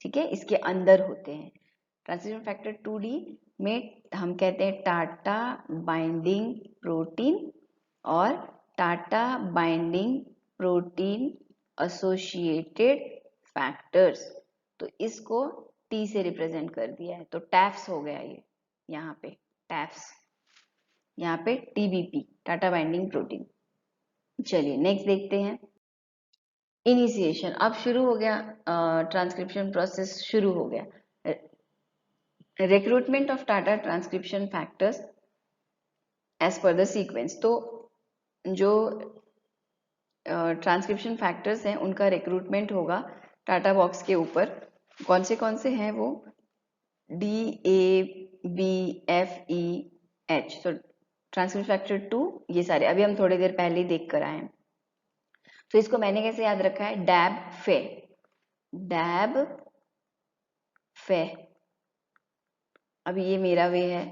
ठीक है, इसके अंदर होते हैं। ट्रांसक्रिप्शन फैक्टर 2D में हम कहते हैं टाटा बाइंडिंग प्रोटीन और TATA binding protein associated factors, तो इसको टी से रिप्रेजेंट कर दिया है, तो टैफ्स हो गया ये, यहाँ पे टैफ्स, यहाँ पे टीबीपी, टाटा बाइंडिंग प्रोटीन। चलिए नेक्स्ट देखते हैं। इनिशिएशन, अब शुरू हो गया, ट्रांसक्रिप्शन प्रोसेस शुरू हो गया। Recruitment of TATA transcription factors as per the sequence, तो जो ट्रांसक्रिप्शन फैक्टर्स हैं उनका रिक्रूटमेंट होगा टाटा बॉक्स के ऊपर। कौन से हैं वो? DABFEH, तो ट्रांसक्रिप्शन फैक्टर 2, ये सारे अभी हम थोड़ी देर पहले ही देख कर आए हैं। तो इसको मैंने कैसे याद रखा है? डैब फे, डैब फे। अभी ये मेरा वे है,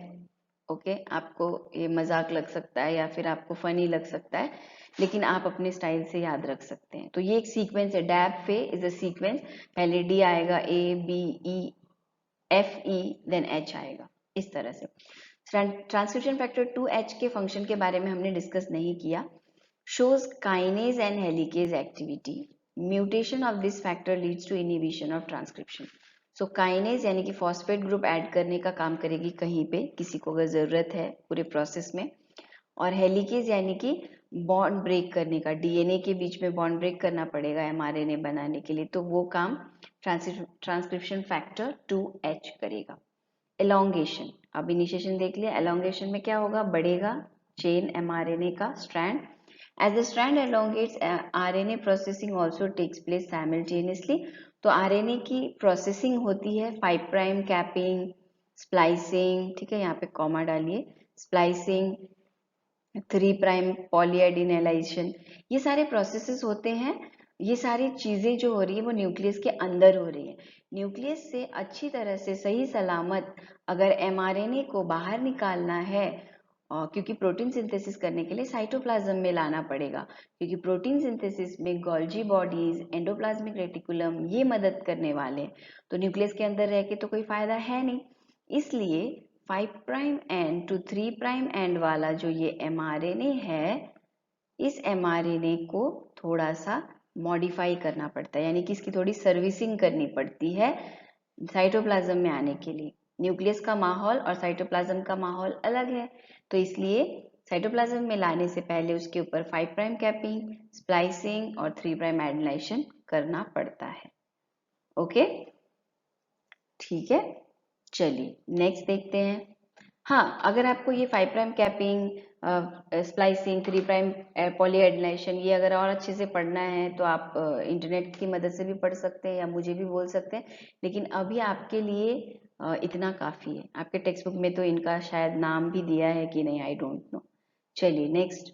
ओके, आपको ये मजाक लग सकता है या फिर आपको फनी लग सकता है, लेकिन आप अपने स्टाइल से याद रख सकते हैं। तो ये एक सीक्वेंस है, डैब फे इज अ सीक्वेंस, पहले डी आएगा, ABEFE देन H आएगा, इस तरह से। ट्रांसक्रिप्शन फैक्टर 2H के फंक्शन के बारे में हमने डिस्कस नहीं किया। Shows kinase and helicase activity, mutation of this factor leads to inhibition of transcription. So kinase यानी कि फॉस्फेट ग्रुप ऐड करने का काम करेगी कहीं पे, किसी को अगर जरूरत है पूरे प्रोसेस में, और हेलिकेज यानी कि बॉन्ड ब्रेक करने का, डीएनए के बीच में बॉन्ड ब्रेक करना पड़ेगा एमआरएनए बनाने के लिए, तो वो काम ट्रांसक्रिप्शन फैक्टर 2H करेगा। एलोंगेशन, अब इनिशिएशन देख लिया, एलोंगेशन में क्या होगा? बढ़ेगा चेन एमआरएनए का strand. As the strand elongates, RNA processing also takes place simultaneously, तो आरएनए की प्रोसेसिंग होती है, 5 प्राइम कैपिंग, स्प्लाइसिंग, ठीक है, यहाँ पे कॉमा डालिए, स्प्लाइसिंग, 3 प्राइम पॉलीएडिनाइलेशन, ये सारे प्रोसेसेस होते हैं। ये सारी चीजें जो हो रही है वो न्यूक्लियस के अंदर हो रही है। न्यूक्लियस से अच्छी तरह से सही सलामत अगर एमआरएनए को बाहर निकालना है, क्योंकि प्रोटीन सिंथेसिस करने के लिए साइटोप्लाज्म में लाना पड़ेगा, क्योंकि प्रोटीन सिंथेसिस में गोल्जी बॉडीज, एंडोप्लाज्मिक रेटिकुलम ये मदद करने वाले हैं, तो न्यूक्लियस के अंदर रह के तो कोई फायदा है नहीं। इसलिए 5 prime end to 3 prime end वाला जो ये एमआरएनए है, इस एमआरएनए को थोड़ा सा मॉडिफाई करना पड़ता है, यानी कि इसकी थोड़ी सर्विसिंग करनी पड़ती है साइटोप्लाज्म में आने के लिए। न्यूक्लियस का माहौल और साइटोप्लाज्म का माहौल अलग है, तो इसलिए साइटोप्लाज्म में लाने से पहले उसके ऊपर 5 प्राइम कैपिंग, स्प्लाइसिंग और 3 प्राइम एडिनाइलेशन करना पड़ता है। ओके, ठीक है, चलिए नेक्स्ट देखते हैं। हाँ, अगर आपको ये 5 प्राइम कैपिंग, स्प्लाइसिंग, 3 प्राइम पॉलीएडिनाइलेशन ये अगर और अच्छे से पढ़ना है तो आप इंटरनेट की मदद से भी पढ़ सकते हैं या मुझे भी बोल सकते हैं, लेकिन अभी आपके लिए इतना काफ़ी है। आपके टेक्स्ट बुक में तो इनका शायद नाम भी दिया है कि नहीं, आई डोंट नो। चलिए next,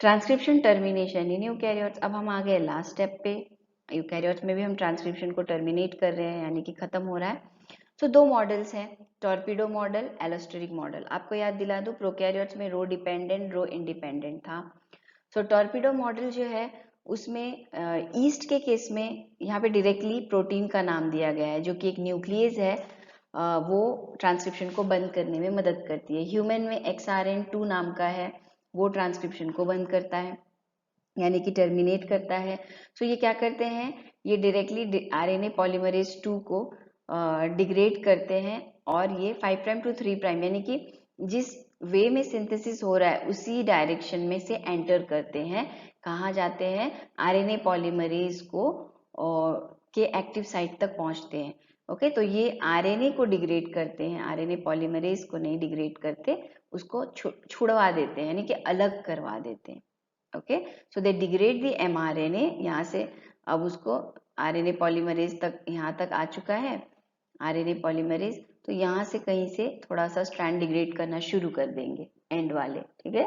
transcription termination in eukaryotes. अब हम आ गए लास्ट स्टेप पे। यूकैरियोट्स में भी हम ट्रांसक्रिप्शन को टर्मिनेट कर रहे हैं, यानी कि खत्म हो रहा है। तो दो मॉडल्स हैं, टॉर्पीडो मॉडल, एलोस्टेरिक मॉडल। आपको याद दिला दूं, प्रोकैरियोट्स में रो डिपेंडेंट रो इंडिपेंडेंट था। सो टॉर्पीडो मॉडल जो है उसमें ईस्ट के केस में यहाँ पे डायरेक्टली प्रोटीन का नाम दिया गया है, जो कि एक न्यूक्लियस है, वो ट्रांसक्रिप्शन को बंद करने में मदद करती है। ह्यूमन में XRN2 नाम का है, वो ट्रांसक्रिप्शन को बंद करता है, यानी कि टर्मिनेट करता है। तो ये क्या करते हैं, ये डायरेक्टली RNA पॉलीमरेज 2 को डिग्रेड करते हैं, और ये 5 प्राइम टू 3 प्राइम यानी कि जिस वे में सिंथेसिस हो रहा है उसी डायरेक्शन में से एंटर करते हैं। कहाँ जाते हैं? RNA पॉलीमरेज को के एक्टिव साइट तक पहुंचते हैं। ओके, तो ये RNA को डिग्रेड करते हैं, RNA पॉलीमरेज को नहीं डिग्रेड करते, उसको छुड़वा देते हैं, यानी कि अलग करवा देते हैं। Okay, so they degrade the mRNA, यहाँ से अब उसको RNA पॉलीमरेज तक, यहाँ तक आ चुका है RNA पॉलीमरेज, तो यहाँ से कहीं से थोड़ा सा स्ट्रैंड डिग्रेड करना शुरू कर देंगे एंड वाले, ठीक है,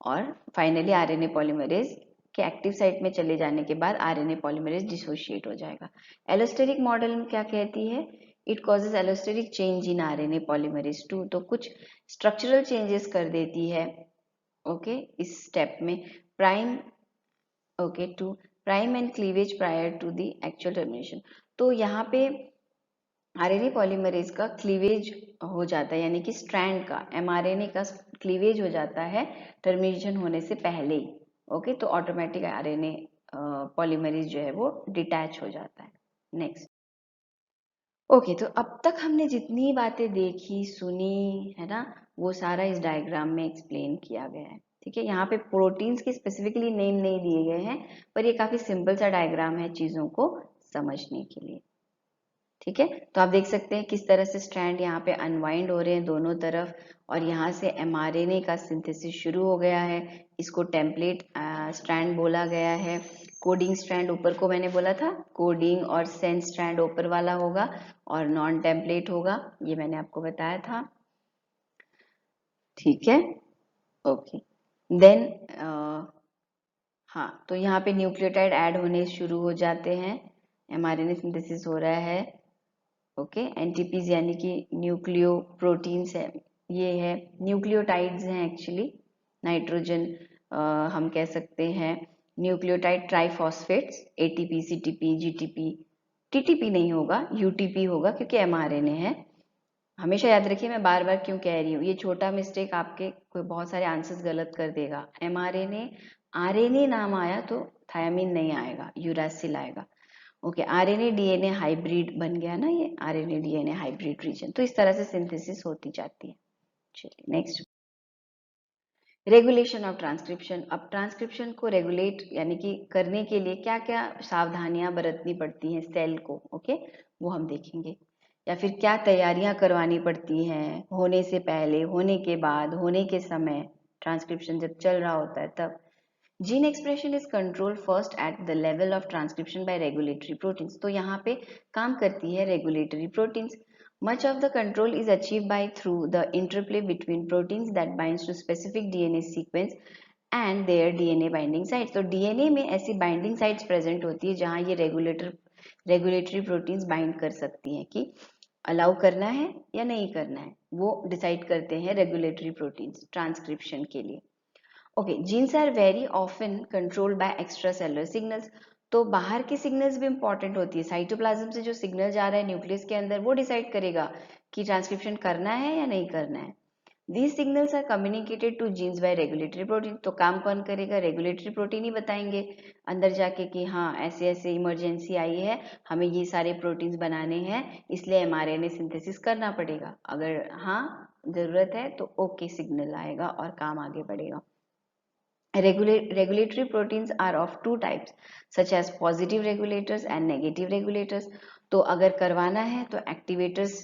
और फाइनली RNA पॉलीमरेज के एक्टिव साइट में चले जाने के बाद RNA पॉलीमरेज डिसोशिएट हो जाएगा। एलोस्टेरिक मॉडल में क्या कहती है it causes allosteric change in RNA polymerase 2, तो कुछ स्ट्रक्चरल चेंजेस कर देती है ओके इस स्टेप में prime okay to prime end cleavage prior to the actual termination. तो यहाँ पे आरएनए पॉलीमरेज का क्लीवेज हो जाता है, यानी कि स्ट्रैंड का एमआरएनए का क्लीवेज हो जाता है टर्मिनेशन होने से पहले ही ओके, तो ऑटोमेटिक आरएनए पॉलीमरेज जो है वो डिटैच हो जाता है। नेक्स्ट ओके, तो अब तक हमने जितनी बातें देखी सुनी है ना, वो सारा इस डायग्राम में एक्सप्लेन किया गया है। ठीक है, यहाँ पे प्रोटीन्स के स्पेसिफिकली नेम नहीं दिए गए हैं, पर ये काफी सिंपल सा डायग्राम है चीजों को समझने के लिए। ठीक है, तो आप देख सकते हैं किस तरह से स्ट्रैंड यहाँ पे अनवाइंड हो रहे हैं दोनों तरफ, और यहाँ से एमआरएनए का सिंथेसिस शुरू हो गया है। इसको टेम्पलेट स्ट्रैंड बोला गया है। कोडिंग स्ट्रैंड ऊपर को मैंने बोला था, कोडिंग और सेंस स्ट्रैंड ऊपर वाला होगा और नॉन टेम्पलेट होगा, ये मैंने आपको बताया था। ठीक है, ओके देन हाँ, तो यहाँ पे न्यूक्लियोटाइड ऐड होने शुरू हो जाते हैं, एमआरएनए सिंथेसिस हो रहा है ओके। एनटीपीज यानी कि न्यूक्लियो प्रोटीन्स है, ये है न्यूक्लियोटाइड्स हैं एक्चुअली, नाइट्रोजन हम कह सकते हैं nucleotide triphosphates, ATP CTP GTP, TTP नहीं होगा यूटीपी होगा क्योंकि एमआरएनए है। हमेशा याद रखिए मैं बार बार क्यों कह रही हूँ, ये छोटा मिस्टेक आपके कोई बहुत सारे आंसर्स गलत कर देगा। एमआरएनए आरएनए नाम आया तो थायमिन नहीं आएगा, यूरासिल आएगा ओके। आरएनए डीएनए हाइब्रिड बन गया ना, ये आरएनए डीएनए हाइब्रिड रीजन, तो इस तरह से सिंथेसिस होती जाती है। चलिए नेक्स्ट, रेगुलेशन ऑफ ट्रांसक्रिप्शन। अब ट्रांसक्रिप्शन को रेगुलेट यानी कि करने के लिए क्या क्या सावधानियां बरतनी पड़ती हैं सेल को ओके, वो हम देखेंगे। या फिर क्या तैयारियां करवानी पड़ती हैं होने से पहले, होने के बाद, होने के समय, ट्रांसक्रिप्शन जब चल रहा होता है तब। Gene expression is control first at the level of transcription by regulatory proteins, तो यहाँ पे काम करती है regulatory proteins. Much of the control is achieve by through the interplay between proteins that binds to specific DNA sequence and their DNA binding sites. तो DNA में ऐसी binding sites present होती है जहाँ ये रेगुलेटरी प्रोटीन्स बाइंड कर सकती हैं कि अलाउ करना है या नहीं करना है, वो डिसाइड करते हैं रेगुलेटरी प्रोटीन्स ट्रांसक्रिप्शन के लिए। Okay, genes are very often controlled by extra cellular signals, तो बाहर की सिग्नल्स भी इंपॉर्टेंट होती है। साइटोप्लाज्म से जो सिग्नल जा रहा है न्यूक्लियस के अंदर, वो डिसाइड करेगा कि ट्रांसक्रिप्शन करना है या नहीं करना है। These signals are communicated to genes by regulatory protein, तो काम कौन करेगा, रेगुलेटरी प्रोटीन ही बताएंगे अंदर जाके कि हाँ ऐसे ऐसे इमरजेंसी आई है, हमें ये सारे प्रोटीन्स बनाने हैं, इसलिए एमआरएनए सिंथेसिस करना पड़ेगा। अगर हाँ जरूरत है तो ओके सिग्नल आएगा और काम आगे बढ़ेगा। Regulatory proteins are of two types, such as positive regulators and negative regulators. तो अगर करवाना है तो एक्टिवेटर्स,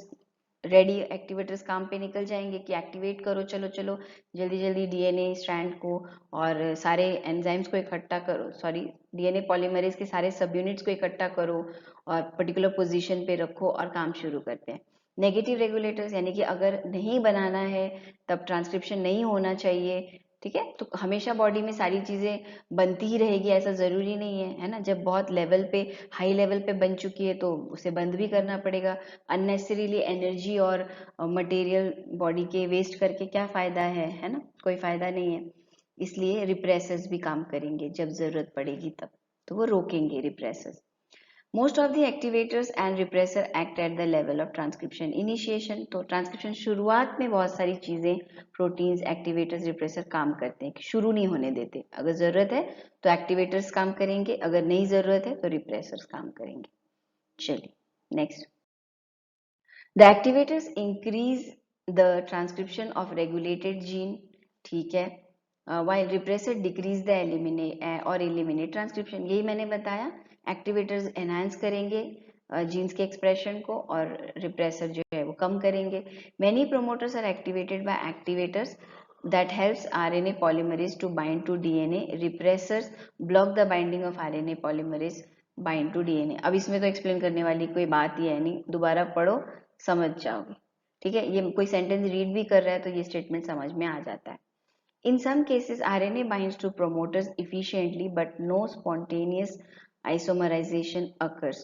रेडी एक्टिवेटर्स काम पे निकल जाएंगे कि एक्टिवेट करो, चलो चलो जल्दी जल्दी डीएनए स्ट्रैंड को और सारे एंजाइम्स को इकट्ठा करो, सॉरी डीएनए पॉलीमरेज के सारे सब यूनिट्स को इकट्ठा करो और पर्टिकुलर पोजीशन पे रखो और काम शुरू करते हैं। नेगेटिव रेगुलेटर्स यानी कि अगर नहीं बनाना है तब ट्रांसक्रिप्शन नहीं होना चाहिए। ठीक है, तो हमेशा बॉडी में सारी चीजें बनती ही रहेगी ऐसा जरूरी नहीं है ना। जब बहुत लेवल पे, हाई लेवल पे बन चुकी है तो उसे बंद भी करना पड़ेगा। अननेसेसरीली एनर्जी और मटेरियल बॉडी के वेस्ट करके क्या फायदा है ना, कोई फायदा नहीं है। इसलिए रिप्रेसर्स भी काम करेंगे जब जरूरत पड़ेगी तब, तो वो रोकेंगे रिप्रेसर्स। Most of the activators and repressor act at the level of transcription initiation, तो ट्रांसक्रिप्शन शुरुआत में बहुत सारी चीजें प्रोटीन्स, एक्टिवेटर्स, रिप्रेसर काम करते हैं कि शुरू नहीं होने देते। अगर जरूरत है तो एक्टिवेटर्स काम करेंगे, अगर नहीं जरूरत है तो रिप्रेसर्स काम करेंगे। चलिए next, the activators increase the transcription of regulated gene, ठीक है, while repressor decrease the eliminate transcription. यही मैंने बताया, एक्टिवेटर्स एनहांस करेंगे जीन्स के एक्सप्रेशन को और रिप्रेसर जो है वो कम करेंगे। Many promoters are activated by activators that helps RNA polymerase to bind to DNA. Repressors block the binding of RNA polymerase bind to DNA. अब इसमें तो एक्सप्लेन करने वाली कोई बात ही है नहीं, दोबारा पढ़ो समझ जाओगे। ठीक है, ये कोई सेंटेंस रीड भी कर रहा है तो ये स्टेटमेंट समझ में आ जाता है। In some cases, RNA binds to promoters efficiently, but no spontaneous isomerization occurs.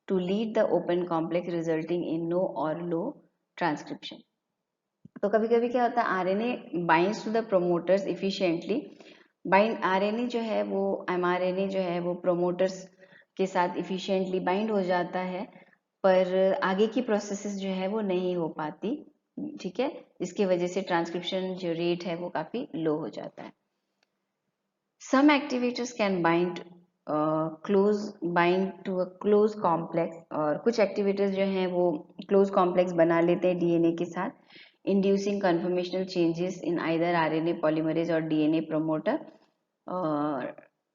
to lead the open complex resulting in no or low transcription. तो कभी कभी क्या होता है, RNA binds to the promoters efficiently. RNA जो है वो mRNA जो है वो प्रोमोटर्स के साथ इफिशिएंटली बाइंड हो जाता है, पर आगे की प्रोसेसेस जो है वो नहीं हो पाती. ठीक है, इसकी वजह से ट्रांसक्रिप्शन जो रेट है वो काफी लो हो जाता है. Some activators can bind to a close complex, और कुछ एक्टिवेटर्स जो हैं वो क्लोज कॉम्प्लेक्स बना लेते हैं डीएनए के साथ, inducing conformational changes in either RNA polymerase और DNA promoter,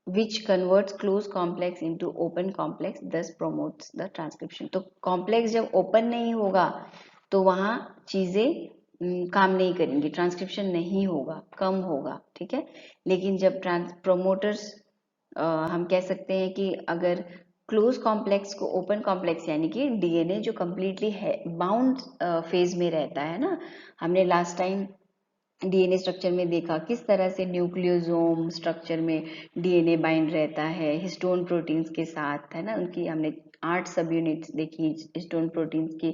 which converts closed complex into open complex, thus promotes the transcription. तो कॉम्प्लेक्स जब ओपन नहीं होगा तो वहाँ चीजें काम नहीं करेंगी, ट्रांसक्रिप्शन नहीं होगा, कम होगा. ठीक है, लेकिन जब प्रोमोटर्स हम कह सकते हैं कि अगर क्लोज कॉम्प्लेक्स को ओपन कॉम्प्लेक्स, यानी कि डीएनए जो कम्प्लीटली है बाउंड फेज में रहता है ना, हमने लास्ट टाइम डीएनए स्ट्रक्चर में देखा किस तरह से न्यूक्लियोसोम स्ट्रक्चर में डीएनए बाइंड रहता है हिस्टोन प्रोटीन्स के साथ, है ना. उनकी हमने 8 सब यूनिट्स देखी हिस्टोन प्रोटीन्स की,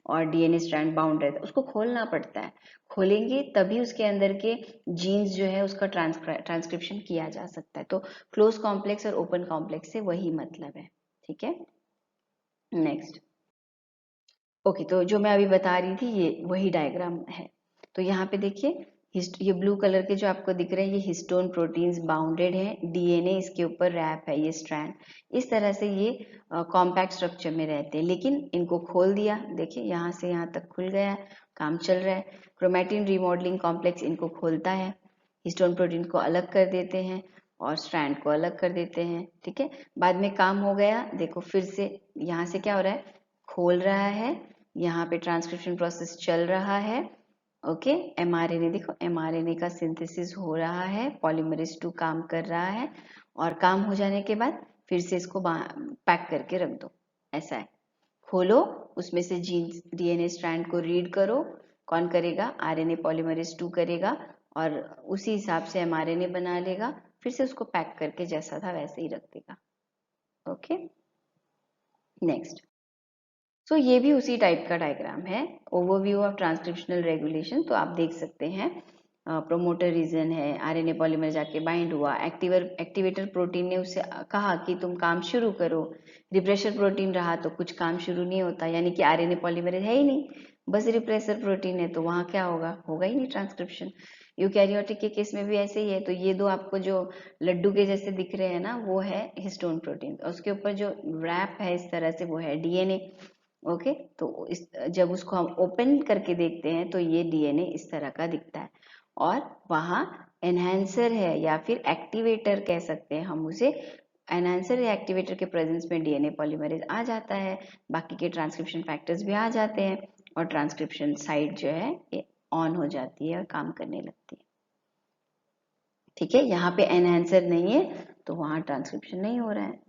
और डीएनए स्ट्रैंड बाउंड रहता है, उसको खोलना पड़ता है. खोलेंगे तभी उसके अंदर के जीन्स जो है उसका ट्रांसक्रिप्शन किया जा सकता है. तो क्लोज कॉम्प्लेक्स और ओपन कॉम्प्लेक्स से वही मतलब है. ठीक है, नेक्स्ट. ओके, तो जो मैं अभी बता रही थी ये वही डायग्राम है. तो यहाँ पे देखिए ये ब्लू कलर के जो आपको दिख रहे हैं ये हिस्टोन प्रोटीन्स बाउंडेड हैं, डीएनए इसके ऊपर रैप है, ये स्ट्रैंड. इस तरह से ये कॉम्पैक्ट स्ट्रक्चर में रहते हैं, लेकिन इनको खोल दिया, देखिए यहाँ से यहाँ तक खुल गया है, काम चल रहा है. क्रोमैटिन रिमॉडलिंग कॉम्प्लेक्स इनको खोलता है, हिस्टोन प्रोटीन को अलग कर देते हैं और स्ट्रैंड को अलग कर देते हैं. ठीक है, बाद में काम हो गया, देखो फिर से यहाँ से क्या हो रहा है, खोल रहा है, यहाँ पे ट्रांसक्रिप्शन प्रोसेस चल रहा है. ओके, एमआरएनए देखो, एमआरएनए का सिंथेसिस हो रहा है, पॉलीमरेज 2 काम कर रहा है, और काम हो जाने के बाद फिर से इसको पैक करके रख दो. ऐसा है, खोलो, उसमें से जीन डीएनए स्ट्रैंड को रीड करो. कौन करेगा, आरएनए पॉलीमरेज 2 करेगा, और उसी हिसाब से एमआरएनए बना लेगा, फिर से उसको पैक करके जैसा था वैसे ही रख देगा. Okay, next. सो ये भी उसी टाइप का डायग्राम है, ओवरव्यू ऑफ ट्रांसक्रिप्शनल रेगुलेशन. तो आप देख सकते हैं प्रोमोटर रीजन है, आरएनए पॉलीमर जाके बाइंड हुआ, एक्टिवेटर प्रोटीन ने उससे कहा कि तुम काम शुरू करो, रिप्रेशर प्रोटीन रहा तो कुछ काम शुरू नहीं होता, यानी कि आरएनए पॉलीमरेज है ही नहीं, बस रिप्रेसर प्रोटीन है, तो वहाँ क्या होगा, होगा ही नहीं ट्रांसक्रिप्शन. यूकैरियोटिक के केस में भी ऐसे ही है. तो ये दो आपको जो लड्डू के जैसे दिख रहे हैं ना, वो है हिस्टोन प्रोटीन, और उसके ऊपर जो रैप है इस तरह से वो है डीएनए. ओके, तो जब उसको हम ओपन करके देखते हैं तो ये डीएनए इस तरह का दिखता है, और वहाँ एनहांसर है या फिर एक्टिवेटर कह सकते हैं हम उसे. एनहांसर या एक्टिवेटर के प्रेजेंस में डीएनए पॉलीमरेज आ जाता है, बाकी के ट्रांसक्रिप्शन फैक्टर्स भी आ जाते हैं, और ट्रांसक्रिप्शन साइट जो है ये ऑन हो जाती है और काम करने लगती है. ठीक है, यहाँ पे एनहांसर नहीं है तो वहाँ ट्रांसक्रिप्शन नहीं हो रहा है.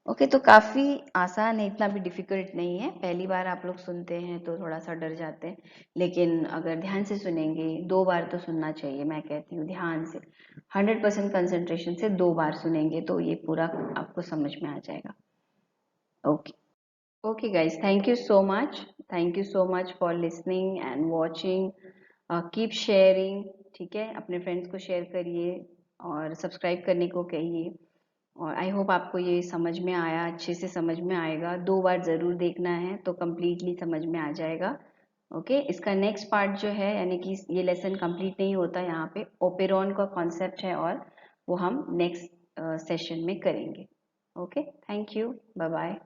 ओके, तो काफ़ी आसान है, इतना भी डिफिकल्ट नहीं है. पहली बार आप लोग सुनते हैं तो थोड़ा सा डर जाते हैं, लेकिन अगर ध्यान से सुनेंगे, 2 बार तो सुनना चाहिए, मैं कहती हूँ ध्यान से 100% कंसंट्रेशन से 2 बार सुनेंगे तो ये पूरा आपको समझ में आ जाएगा. Okay, okay guys, thank you so much for listening and watching. Keep sharing. ठीक है, अपने फ्रेंड्स को शेयर करिए और सब्सक्राइब करने को कहिए. और आई होप आपको ये समझ में आया, अच्छे से समझ में आएगा. 2 बार ज़रूर देखना है तो कम्प्लीटली समझ में आ जाएगा. ओके, इसका नेक्स्ट पार्ट जो है, यानी कि ये लेसन कंप्लीट नहीं होता, यहाँ पे ओपेरॉन का कॉन्सेप्ट है और वो हम नेक्स्ट सेशन में करेंगे. Okay, thank you, bye bye.